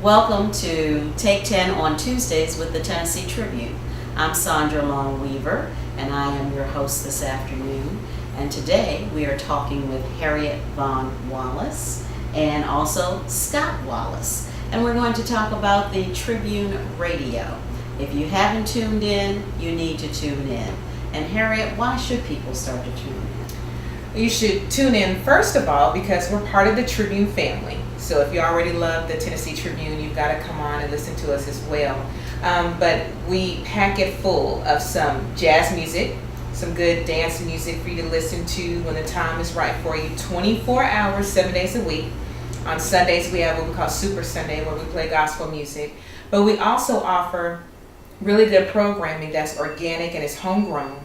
Welcome to Take 10 on Tuesdays with the Tennessee Tribune. I'm Sandra Long-Weaver, and I am your host this afternoon. And today we are talking with Harriet Vaughn-Wallace and also Scott Wallace. And we're going to talk about the Tribune Radio. If you haven't tuned in, you need to tune in. And Harriet, why should people start to tune in? You should tune in, first of all, because we're part of the Tribune family. So if you already love the Tennessee Tribune, you've got to come on and listen to us as well. But we pack it full of some jazz music, some good dance music for you to listen to when the time is right for you. 24 hours, 7 days a week. On Sundays, we have what we call Super Sunday, where we play gospel music. But we also offer really good programming that's organic and is homegrown.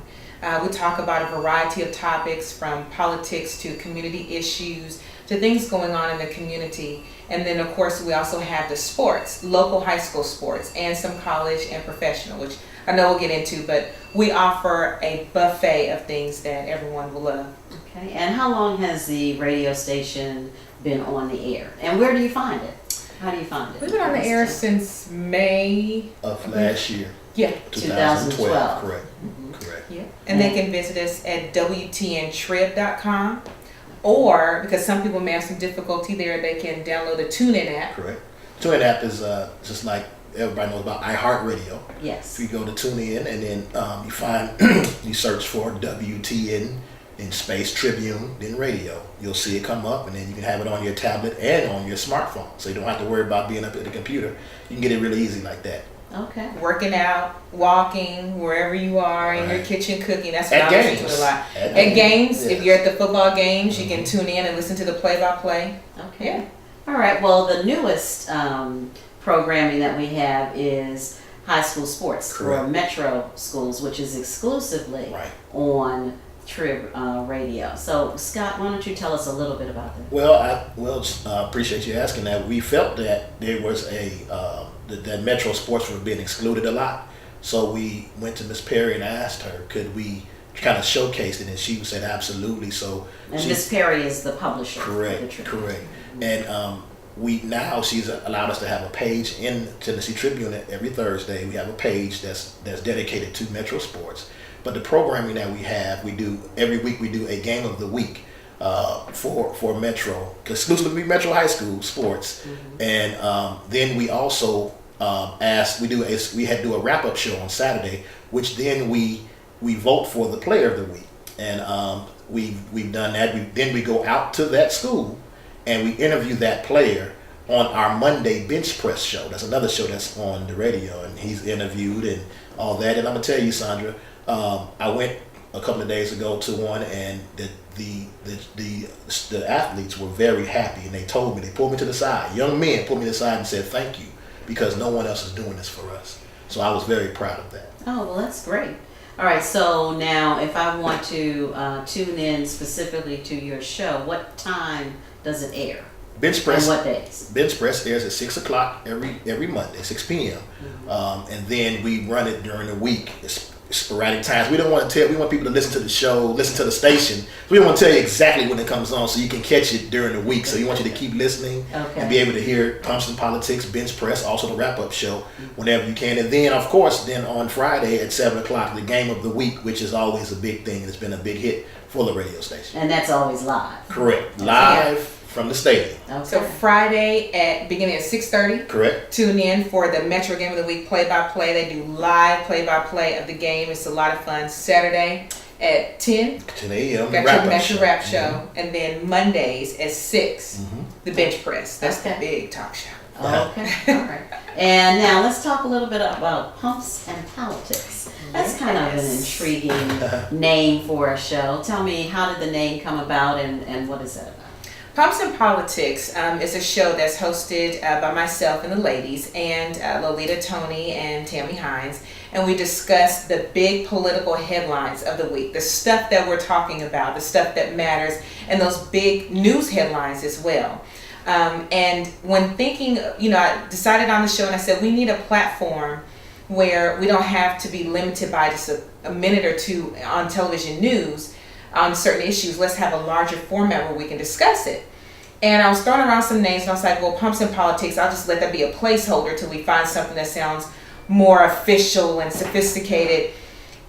We talk about a variety of topics, from politics to community issues to things going on in the community. And then, of course, we also have the sports, local high school sports, and some college and professional, which I know we'll get into, but we offer a buffet of things that everyone will love. Okay, and how long has the radio station been on the air? And where do you find it? How do you find it? We've been on the air since May of last year. Yeah. 2012. Correct. Mm-hmm. Correct. Yeah. And they can visit us at WTNTrib.com, or, because some people may have some difficulty there, they can download the TuneIn app. Correct. TuneIn app is just like everybody knows about iHeartRadio. Yes. If you go to TuneIn and then you find, you search for WTN in space Tribune, then radio. You'll see it come up, and then you can have it on your tablet and on your smartphone. So you don't have to worry about being up at the computer. You can get it really easy like that. Okay. Working out, walking, wherever you are, in your kitchen cooking. That's what At I listen games. to a lot. At At games, yes. if you're at the football games, you can tune in and listen to the play-by-play. Okay. Yeah. All right. Well, the newest programming that we have is high school sports for Correct. Metro schools, which is exclusively Right. on Trib Radio. So, Scott, why don't you tell us a little bit about that? Well, I appreciate you asking that. We felt that there was that Metro sports were being excluded a lot. So we went to Miss Perry and asked her, could we kind of showcase it? And she said absolutely. So And Miss Perry is the publisher. Correct, of the Tribune. correct. And she's allowed us to have a page in Tennessee Tribune every Thursday. We have a page that's dedicated to Metro sports. But the programming that we do every week, we do a game of the week for Metro, exclusively Metro High School sports. Mm-hmm. And then we also we had to do a wrap-up show on Saturday, which then we vote for the player of the week. And we've done that. Then we go out to that school and we interview that player on our Monday bench press show. That's another show that's on the radio, and he's interviewed and all that. And I'm gonna tell you, Sandra, I went a couple of days ago to one, and the athletes were very happy, and they pulled me to the side. Young men pulled me to the side and said, "Thank you, because no one else is doing this for us." So I was very proud of that. Oh, well, that's great. All right, so now if I want to tune in specifically to your show, what time does it air? Bench press. And what days? Bench press airs at 6 o'clock every Monday, 6 p.m. Mm-hmm. And then we run it during the week. It's sporadic times. We want people to listen to the show, listen to the station. We don't want to tell you exactly when it comes on, so you can catch it during the week. So we want you to keep listening and be able to hear Pumps and Politics, Bench Press, also the wrap-up show whenever you can. And then, of course, on Friday at 7 o'clock, the game of the week, which is always a big thing. It's been a big hit for the radio station. And that's always live. Correct. Live from the stadium. Okay. So Friday beginning at 6:30. Correct. Tune in for the Metro Game of the Week play-by-play. They do live play-by-play of the game. It's a lot of fun. Saturday at 10 a.m. got your Metro Rap show. Mm-hmm. And then Mondays at 6, the Bench Press. That's the big talk show. Okay. All right. And now let's talk a little bit about Pumps and Politics. That's kind of an intriguing name for a show. Tell me, how did the name come about, and what is that about? Pumps and Politics is a show that's hosted by myself and the ladies, and Lolita Tony and Tammy Hines, and we discuss the big political headlines of the week, the stuff that we're talking about, the stuff that matters, and those big news headlines as well. And when thinking, I decided on the show, and I said we need a platform where we don't have to be limited by just a minute or two on television news on certain issues. Let's have a larger format where we can discuss it. And I was throwing around some names, and I was like, well, Pumps and Politics, I'll just let that be a placeholder till we find something that sounds more official and sophisticated.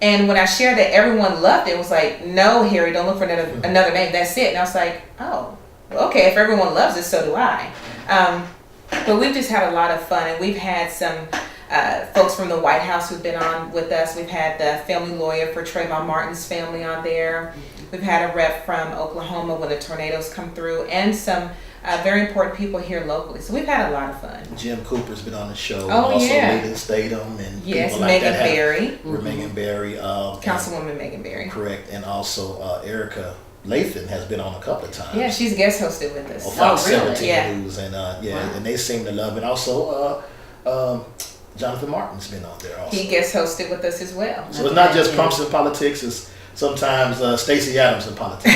And when I shared that, everyone loved it. It was like, no, Harry, don't look for another name. That's it. And I was like, oh, okay, if everyone loves it, so do I. But we've just had a lot of fun, and we've had some folks from the White House who've been on with us. We've had the family lawyer for Trayvon Martin's family on there. We've had a rep from Oklahoma when the tornadoes come through, and some very important people here locally. So we've had a lot of fun. Jim Cooper's been on the show. Oh, also yeah. Leland Statham and Yes, people like Megan that. Berry. Megan Berry. Councilwoman Megan Berry. Correct. And also Erica Lathan has been on a couple of times. Yeah, she's guest hosted with us. On Fox really? 17 Yeah. News. And Wow. and they seem to love it. Also, Jonathan Martin's been on there also. He guest hosted with us as well. So it's not just Pumps and Politics, it's sometimes Stacey Adams in politics.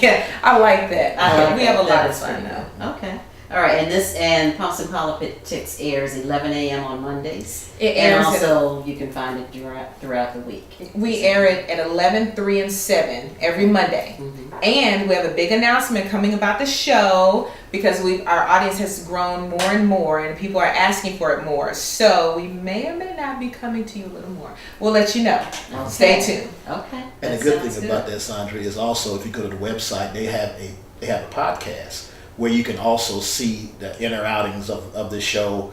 Yeah, I like that. I like We that. have a lot That of is fun pretty though. good. Okay. All right, and Pumps and Politics airs 11 a.m. on Mondays. It And airs also you can find it throughout the week. We air it at 11, 3, and 7 every Monday. And we have a big announcement coming about the show because our audience has grown more and more, and people are asking for it more. So we may or may not be coming to you a little more. We'll let you know. Okay. Stay tuned. Okay. And That the good sounds thing about that, Sandra, is also if you go to the website, they have a podcast where you can also see the inner outings of the show.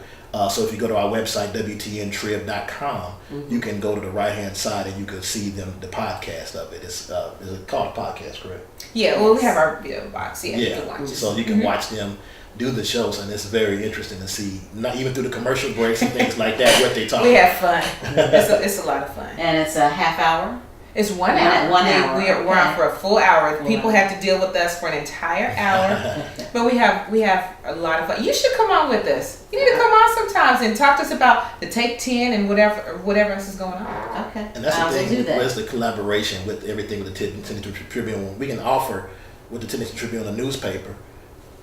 So if you go to our website, WTNtrib.com, you can go to the right-hand side and you can see the podcast of it. Is it called a podcast, correct? Yeah, well, we have our video box. Yeah, you can watch it. So you can watch them do the shows, and it's very interesting to see, not even through the commercial breaks and things like that, what they talk We about. have fun. It's a lot of fun. And it's a half hour. It's 1 hour. 1 hour. We're Okay. on for a full hour. Full People hour. have to deal with us for an entire hour. But we have a lot of fun. You should come on with us. You need to come on sometimes and talk to us about the Take 10 and whatever else is going on. Okay. And that's I the will thing do that. with the collaboration with everything with the Tennessee Tribune. We can offer with the Tennessee Tribune a newspaper,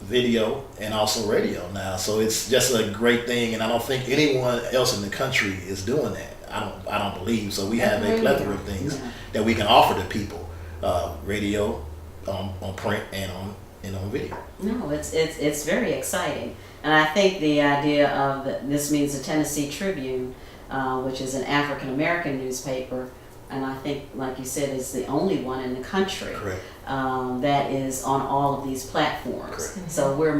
video, and also radio now. So it's just a great thing, and I don't think anyone else in the country is doing that. I don't believe so. We have a plethora of things that we can offer to people: radio, on print, and on video. No, it's very exciting, and I think the idea of this means the Tennessee Tribune, which is an African American newspaper, and I think, like you said, is the only one in the country Correct. that is on all of these platforms. Correct. So we're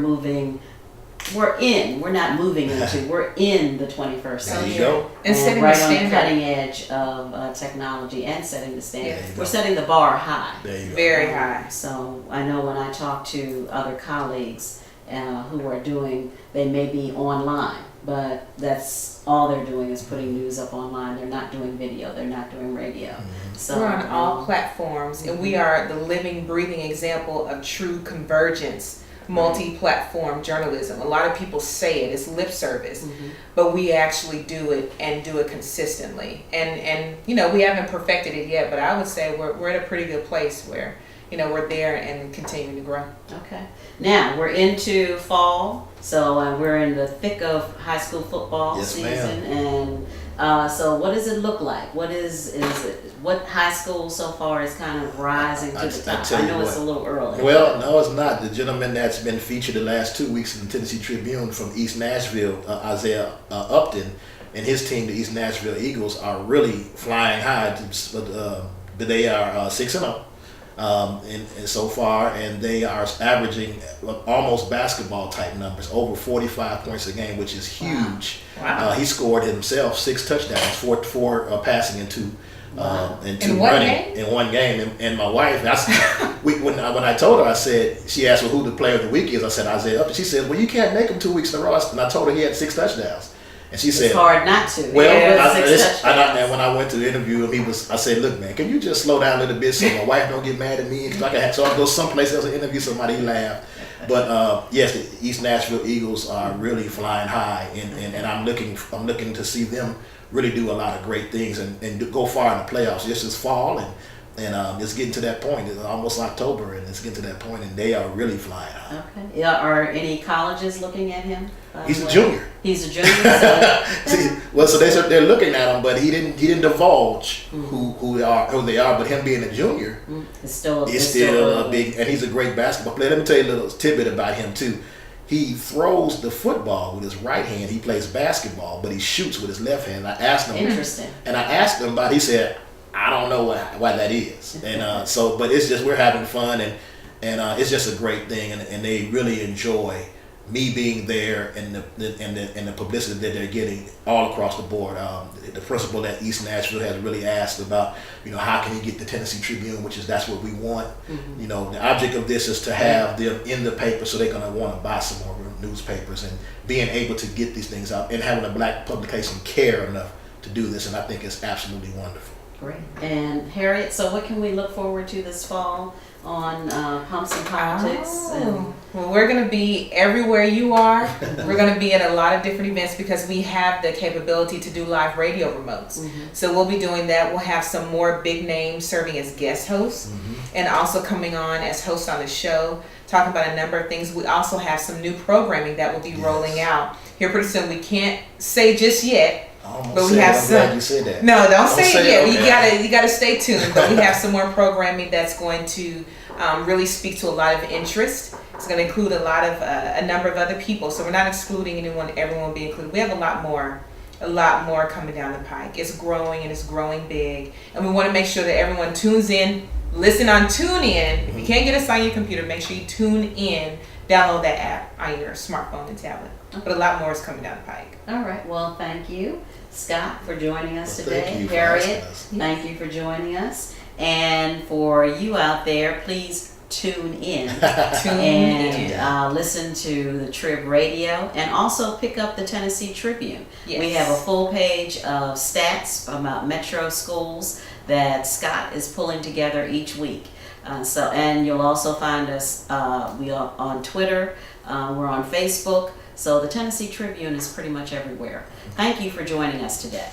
not moving into, we're in the 21st There century. you go. And setting right the on the standard. cutting edge of technology and setting the standard. There you go. We're setting the bar high. There you go. Very high. So I know when I talk to other colleagues who are they may be online, but that's all they're doing is putting news up online. They're not doing video. They're not doing radio. So We're on all platforms, and we are the living, breathing example of true convergence, multi-platform journalism. A lot of people say it, it's lip service, but we actually do it and do it consistently. And we haven't perfected it yet, but I would say we're at a pretty good place where we're there and continuing to grow. Okay. Now we're into fall, so we're in the thick of high school football Yes, season, and so what does it look like? What is it? What high school so far is kind of rising to the top? tell I you know it's what. a little early. Well, no, it's not. The gentleman that's been featured the last 2 weeks in the Tennessee Tribune from East Nashville, Isaiah Upton, and his team, the East Nashville Eagles, are really flying high. They are 6-0. And so far, and they are averaging almost basketball type numbers, over 45 points a game, which is huge. Wow. He scored himself 6 touchdowns, four passing and two and two In one running game? in one game. And my wife, when I told her, I said, she asked me who the player of the week is. I said Isaiah Upton. She said, well, you can't make him 2 weeks in a row. And I told her he had 6 touchdowns. And she said, It's hard not to. well, With 6 touchdowns. and when I went to the interview him, I said, look, man, can you just slow down a little bit so my wife don't get mad at me? So I can go someplace else and interview somebody, he laugh. But yes, the East Nashville Eagles are really flying high, and I'm looking to see them really do a lot of great things and go far in the playoffs. This is fall, And it's getting to that point. It's almost October, and it's getting to that point, and they are really flying high. Okay. Yeah. Are any colleges looking at him? He's a junior. He's a junior. So So they're looking at him, but he didn't divulge who they are. But him being a junior, it's still a big, and he's a great basketball player. Let me tell you a little tidbit about him too. He throws the football with his right hand. He plays basketball, but he shoots with his left hand. I asked him. Interesting. And I asked him about it. He said, I don't know why that is. And but it's just, we're having fun, and it's just a great thing, and they really enjoy me being there, and the publicity that they're getting all across the board. The principal at East Nashville has really asked about, how can he get the Tennessee Tribune, that's what we want. The object of this is to have them in the paper, so they're gonna want to buy some more newspapers, and being able to get these things out, and having a black publication care enough to do this, and I think it's absolutely wonderful. Great. And Harriet, so what can we look forward to this fall on Pumps and Politics? Well, we're going to be everywhere you are. We're going to be at a lot of different events because we have the capability to do live radio remotes. So we'll be doing that. We'll have some more big names serving as guest hosts, and also coming on as hosts on the show, talking about a number of things. We also have some new programming that will be rolling out here pretty soon. We can't say just yet. But we have some. I'm glad you said that. No, don't say it yet. Okay. You gotta stay tuned. But we have some more programming that's going to really speak to a lot of interest. It's going to include a number of other people. So we're not excluding anyone. Everyone will be included. We have a lot more coming down the pike. It's growing, and it's growing big. And we want to make sure that everyone tunes in. Listen on TuneIn. If you can't get us on your computer, make sure you tune in. Download that app on your smartphone and tablet. But a lot more is coming down the pike. All right. Well, thank you, Scott, for joining us today. Thank you for Harriet, asking us. thank you for joining us. And for you out there, please tune in and listen to the Trib Radio, and also pick up the Tennessee Tribune. Yes. We have a full page of stats about Metro schools that Scott is pulling together each week. And you'll also find us, we are on Twitter, we're on Facebook, so the Tennessee Tribune is pretty much everywhere. Thank you for joining us today.